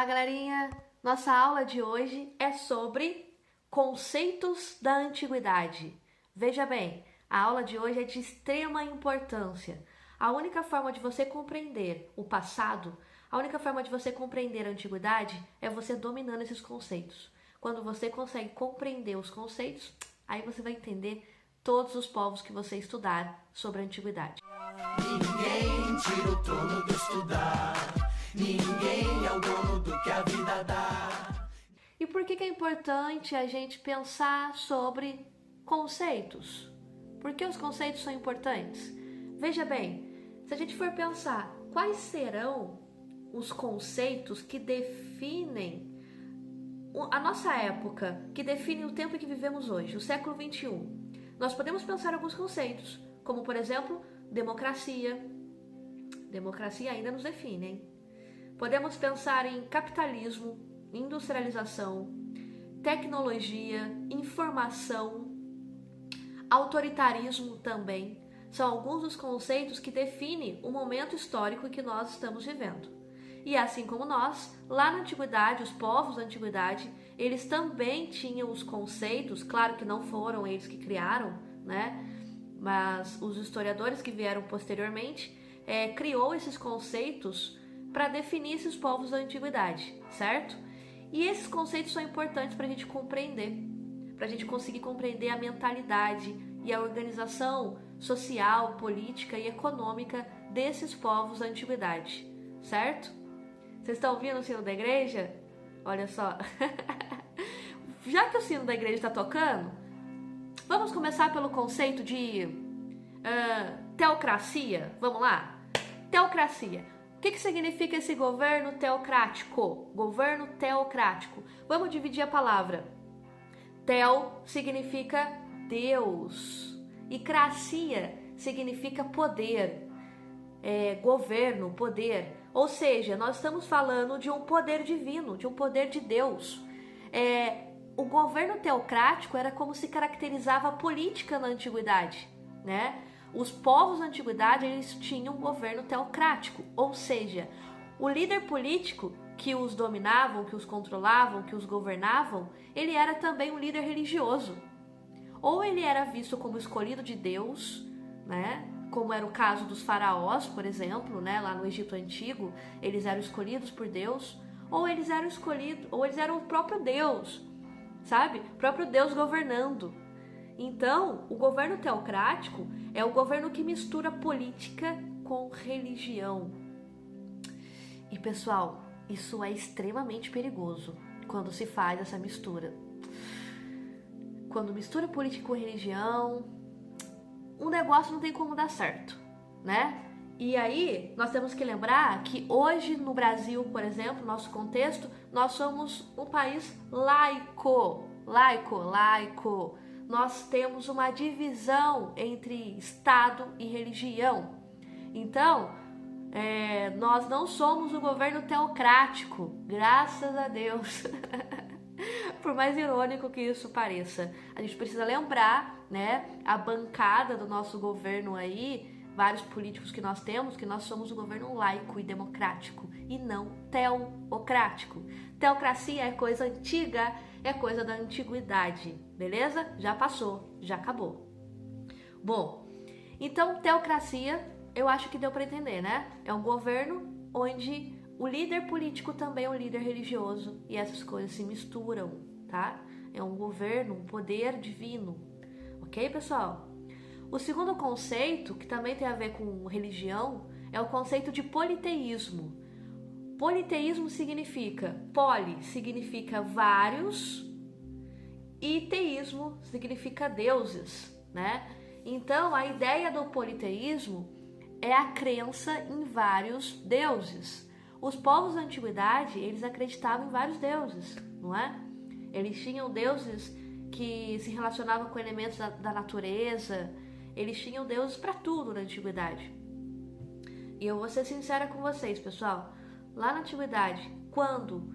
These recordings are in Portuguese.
Galerinha, nossa aula de hoje é sobre conceitos da antiguidade. Veja bem, a aula de hoje é de extrema importância. A única forma de você compreender o passado, a única forma de você compreender a antiguidade é você dominando esses conceitos. Quando você consegue compreender os conceitos, aí você vai entender todos os povos que você estudar sobre a antiguidade. Ninguém tira o trono do estudar. Ninguém é o dono do que a vida dá. E por que é importante a gente pensar sobre conceitos? Por que os conceitos são importantes? Veja bem, se a gente for pensar quais serão os conceitos que definem a nossa época, que definem o tempo em que vivemos hoje, o século XXI, nós podemos pensar em alguns conceitos, como por exemplo, democracia. Democracia ainda nos define, hein? Podemos pensar em capitalismo, industrialização, tecnologia, informação, autoritarismo também. São alguns dos conceitos que definem o momento histórico em que nós estamos vivendo. E assim como nós, lá na antiguidade, os povos da antiguidade, eles também tinham os conceitos, claro que não foram eles que criaram, né? Mas os historiadores que vieram posteriormente criou esses conceitos para definir esses povos da antiguidade, certo? E esses conceitos são importantes para a gente compreender, para a gente conseguir compreender a mentalidade e a organização social, política e econômica desses povos da antiguidade, certo? Vocês estão ouvindo o sino da igreja? Olha só. Já que o sino da igreja está tocando, vamos começar pelo conceito de teocracia. Vamos lá? Teocracia. O que significa esse governo teocrático? Governo teocrático. Vamos dividir a palavra. Teo significa Deus. E cracia significa poder. Governo, poder. Ou seja, nós estamos falando de um poder divino, de um poder de Deus. O governo teocrático era como se caracterizava a política na antiguidade, né? Os povos da antiguidade, eles tinham um governo teocrático, ou seja, o líder político que os dominavam, que os controlavam, que os governavam, ele era também um líder religioso. Ou ele era visto como escolhido de Deus, né? Como era o caso dos faraós, por exemplo, né? Lá no Egito Antigo, eles eram escolhidos por Deus, ou eles eram escolhidos, ou eles eram o próprio Deus, sabe? O próprio Deus governando. Então, o governo teocrático é o governo que mistura política com religião. E, pessoal, isso é extremamente perigoso quando se faz essa mistura. Quando mistura política com religião, o negócio não tem como dar certo, né? E aí, nós temos que lembrar que hoje no Brasil, por exemplo, nosso contexto, nós somos um país laico. Nós temos uma divisão entre Estado e religião. Então, nós não somos um governo teocrático, graças a Deus. Por mais irônico que isso pareça. A gente precisa lembrar, né, a bancada do nosso governo aí, vários políticos que nós temos, que nós somos um governo laico e democrático, e não teocrático. Teocracia é coisa antiga, é coisa da antiguidade, beleza? Já passou, já acabou. Bom, então teocracia, eu acho que deu para entender, né? É um governo onde o líder político também é um líder religioso e essas coisas se misturam, tá? É um governo, um poder divino, ok, pessoal? O segundo conceito, que também tem a ver com religião, é o conceito de politeísmo. Politeísmo significa, poli significa vários e teísmo significa deuses, né? Então, a ideia do politeísmo é a crença em vários deuses. Os povos da antiguidade, eles acreditavam em vários deuses, não é? Eles tinham deuses que se relacionavam com elementos da natureza, eles tinham deuses para tudo na antiguidade. E eu vou ser sincera com vocês, pessoal. Lá na antiguidade, quando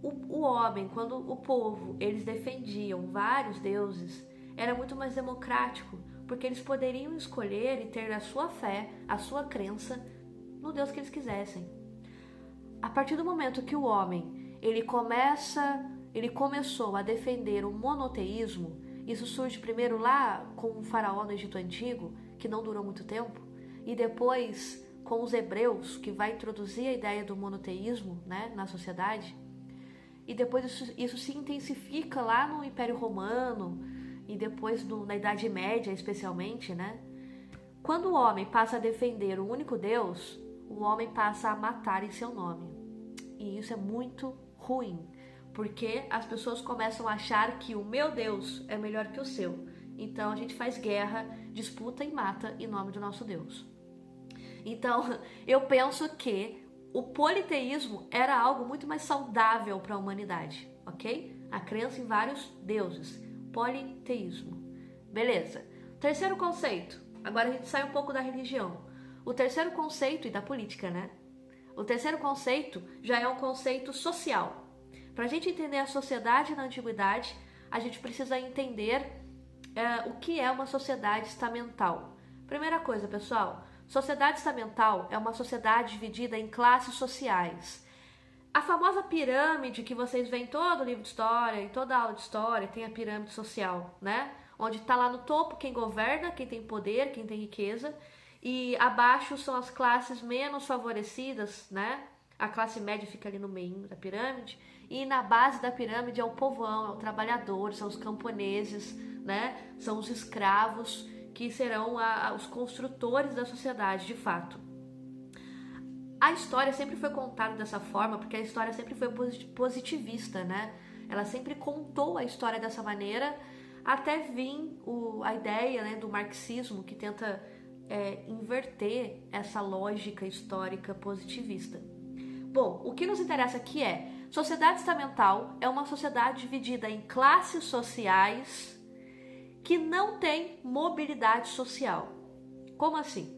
o homem, quando o povo, eles defendiam vários deuses, era muito mais democrático, porque eles poderiam escolher e ter a sua fé, a sua crença no Deus que eles quisessem. a partir do momento que o homem ele começou a defender o monoteísmo, isso surge primeiro lá com o faraó no Egito Antigo, que não durou muito tempo, e depois com os hebreus, que vai introduzir a ideia do monoteísmo, né, na sociedade, e depois isso se intensifica lá no Império Romano e depois na Idade Média especialmente, né? Quando o homem passa a defender o único Deus, o homem passa a matar em seu nome. E isso é muito ruim, porque as pessoas começam a achar que o meu Deus é melhor que o seu. Então a gente faz guerra, disputa e mata em nome do nosso Deus. Então eu penso que o politeísmo era algo muito mais saudável para a humanidade, ok? A crença em vários deuses. Politeísmo. Beleza. Terceiro conceito. Agora a gente sai um pouco da religião. O terceiro conceito, e da política, né? O terceiro conceito já é um conceito social. Para a gente entender a sociedade na antiguidade, a gente precisa entender o que é uma sociedade estamental. Primeira coisa, pessoal, sociedade estamental é uma sociedade dividida em classes sociais. A famosa pirâmide que vocês veem em todo livro de história, em toda aula de história, tem a pirâmide social, né? Onde está lá no topo quem governa, quem tem poder, quem tem riqueza, e abaixo são as classes menos favorecidas, né? A classe média fica ali no meio da pirâmide, e na base da pirâmide é o povão, é o trabalhador, são os camponeses, né? São os escravos que serão os construtores da sociedade, de fato. A história sempre foi contada dessa forma, porque a história sempre foi positivista, né? Ela sempre contou a história dessa maneira, até vir a ideia, né, do marxismo, que tenta inverter essa lógica histórica positivista. Bom, o que nos interessa aqui é: sociedade estamental é uma sociedade dividida em classes sociais que não tem mobilidade social. Como assim?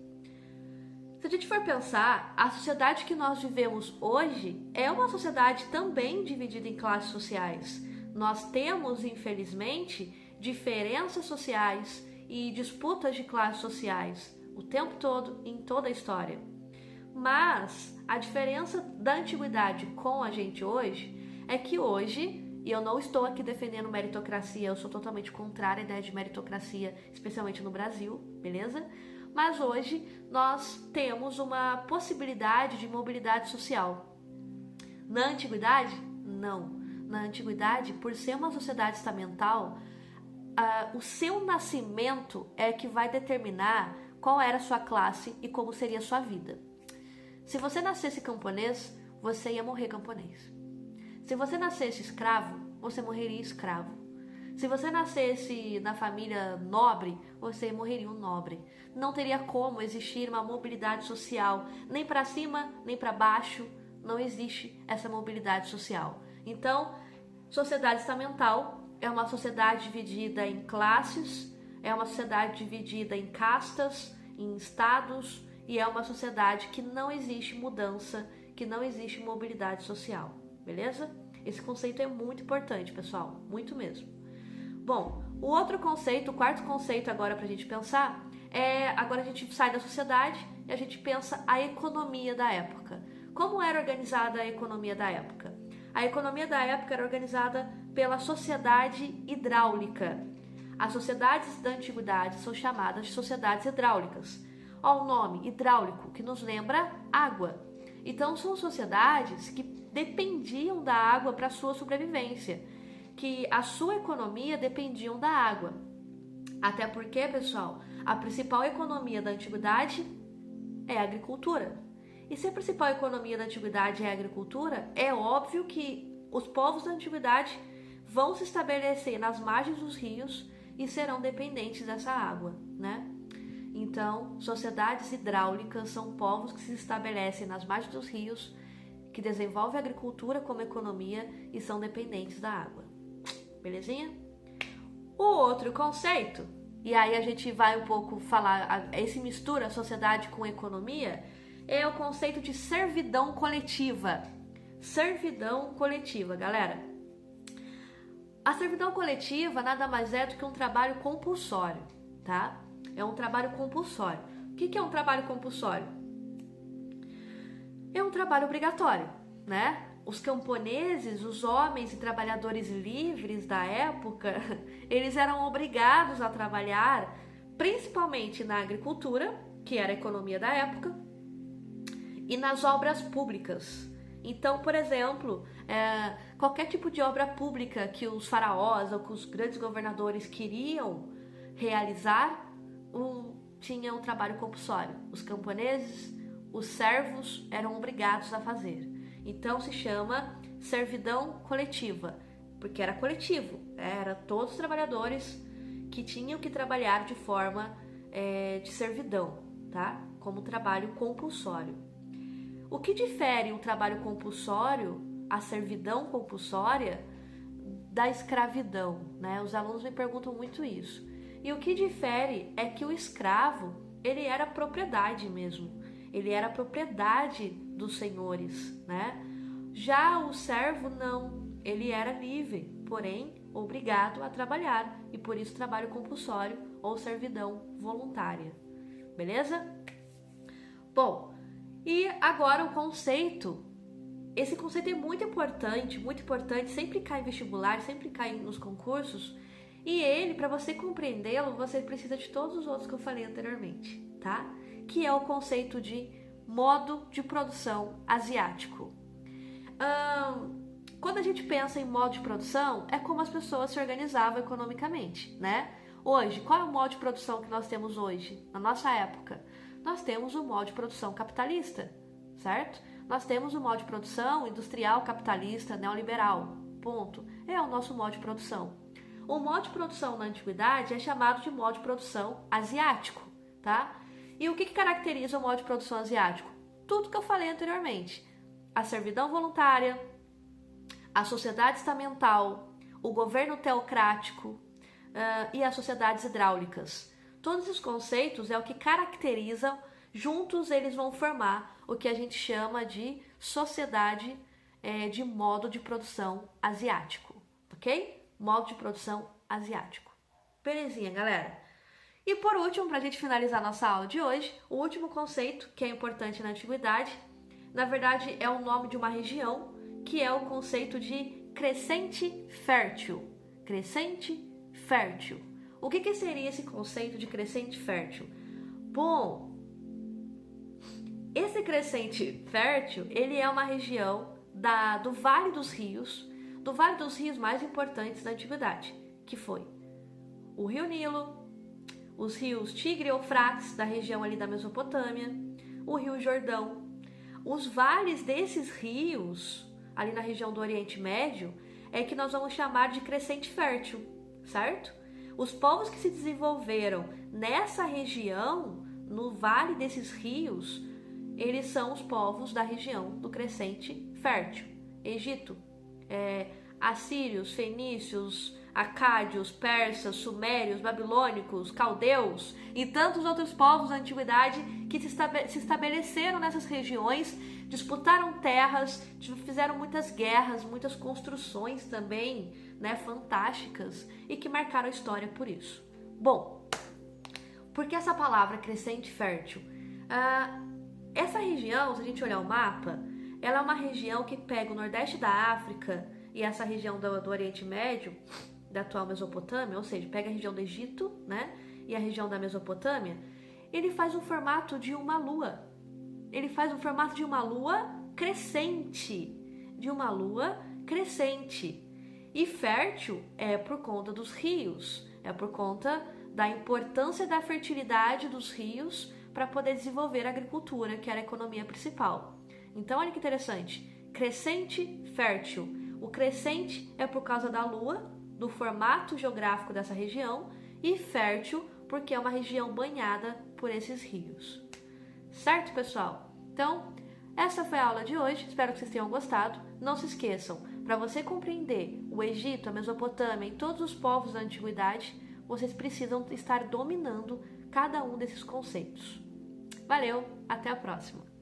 Se a gente for pensar, a sociedade que nós vivemos hoje é uma sociedade também dividida em classes sociais. Nós temos, infelizmente, diferenças sociais e disputas de classes sociais o tempo todo, em toda a história. Mas a diferença da antiguidade com a gente hoje é que hoje, e eu não estou aqui defendendo meritocracia, eu sou totalmente contrária à ideia de meritocracia, especialmente no Brasil, beleza? Mas hoje nós temos uma possibilidade de mobilidade social. Na antiguidade, não. Na antiguidade, por ser uma sociedade estamental, o seu nascimento é que vai determinar qual era a sua classe e como seria a sua vida. Se você nascesse camponês, você ia morrer camponês. Se você nascesse escravo, você morreria escravo. Se você nascesse na família nobre, você morreria um nobre. Não teria como existir uma mobilidade social, nem para cima, nem para baixo. Não existe essa mobilidade social. Então, sociedade estamental é uma sociedade dividida em classes, é uma sociedade dividida em castas, em estados, e é uma sociedade que não existe mudança, que não existe mobilidade social. Beleza? Esse conceito é muito importante, pessoal, muito mesmo. Bom, o outro conceito, o quarto conceito agora para a gente pensar, agora a gente sai da sociedade e a gente pensa a economia da época. Como era organizada a economia da época? A economia da época era organizada pela sociedade hidráulica. As sociedades da antiguidade são chamadas de sociedades hidráulicas. Olha o nome, hidráulico, que nos lembra água. Então são sociedades que dependiam da água para a sua sobrevivência, que a sua economia dependiam da água. Até porque, pessoal, a principal economia da antiguidade é a agricultura. E se a principal economia da antiguidade é a agricultura, é óbvio que os povos da antiguidade vão se estabelecer nas margens dos rios e serão dependentes dessa água, né? Então, sociedades hidráulicas são povos que se estabelecem nas margens dos rios, que desenvolvem a agricultura como economia e são dependentes da água. Belezinha? O outro conceito, e aí a gente vai um pouco falar, esse mistura sociedade com economia, é o conceito de servidão coletiva. Servidão coletiva, galera. A servidão coletiva nada mais é do que um trabalho compulsório, tá? É um trabalho compulsório. O que é um trabalho compulsório? É um trabalho obrigatório. né? Os camponeses, os homens e trabalhadores livres da época, eles eram obrigados a trabalhar principalmente na agricultura, que era a economia da época, e nas obras públicas. Então, por exemplo, qualquer tipo de obra pública que os faraós ou que os grandes governadores queriam realizar, tinha um trabalho compulsório. Os camponeses, os servos eram obrigados a fazer. Então se chama servidão coletiva, porque era coletivo, era todos os trabalhadores que tinham que trabalhar de forma de servidão, tá? Como trabalho compulsório. O que difere o trabalho compulsório, a servidão compulsória, da escravidão, né? Os alunos me perguntam muito isso. E o que difere é que o escravo, ele era propriedade mesmo. Ele era propriedade dos senhores, né? Já o servo não, ele era livre, porém obrigado a trabalhar, e por isso trabalho compulsório ou servidão voluntária. Beleza? Bom, e agora o conceito. Esse conceito é muito importante, sempre cai em vestibular, sempre cai nos concursos, e ele, para você compreendê-lo, você precisa de todos os outros que eu falei anteriormente, tá? Que é o conceito de modo de produção asiático. Quando a gente pensa em modo de produção, é como as pessoas se organizavam economicamente, né? Hoje, qual é o modo de produção que nós temos hoje, na nossa época? Nós temos o modo de produção capitalista, certo? Nós temos o modo de produção industrial capitalista neoliberal, ponto. É o nosso modo de produção. O modo de produção na antiguidade é chamado de modo de produção asiático, tá? E o que caracteriza o modo de produção asiático? Tudo que eu falei anteriormente. A servidão voluntária, a sociedade estamental, o governo teocrático e as sociedades hidráulicas. Todos esses conceitos é o que caracterizam, juntos eles vão formar o que a gente chama de sociedade de modo de produção asiático, ok? Modo de produção asiático. Belezinha, galera? E por último, para a gente finalizar nossa aula de hoje, o último conceito que é importante na antiguidade, na verdade é o nome de uma região, que é o conceito de crescente fértil. Crescente fértil. O que seria esse conceito de crescente fértil? Bom, esse crescente fértil, ele é uma região do Vale dos Rios mais importantes da antiguidade, que foi o Rio Nilo, os rios Tigre e Eufrates, da região ali da Mesopotâmia, o Rio Jordão. Os vales desses rios, ali na região do Oriente Médio, é que nós vamos chamar de crescente fértil, certo? Os povos que se desenvolveram nessa região, no vale desses rios, eles são os povos da região do crescente fértil. Egito, assírios, fenícios, acádios, persas, sumérios, babilônicos, caldeus e tantos outros povos da antiguidade que se estabeleceram nessas regiões, disputaram terras, fizeram muitas guerras, muitas construções também, né, fantásticas, e que marcaram a história por isso. Bom, por que essa palavra crescente fértil? Essa região, se a gente olhar o mapa, ela é uma região que pega o nordeste da África e essa região do Oriente Médio, da atual Mesopotâmia, ou seja, pega a região do Egito, né, e a região da Mesopotâmia, ele faz um formato de uma lua. Ele faz um formato de uma lua crescente, E fértil é por conta dos rios, é por conta da importância da fertilidade dos rios para poder desenvolver a agricultura, que era a economia principal. Então, olha que interessante, crescente fértil. O crescente é por causa da lua, do formato geográfico dessa região, e fértil porque é uma região banhada por esses rios. Certo, pessoal? Então, essa foi a aula de hoje, espero que vocês tenham gostado. Não se esqueçam, para você compreender o Egito, a Mesopotâmia e todos os povos da antiguidade, vocês precisam estar dominando cada um desses conceitos. Valeu, até a próxima!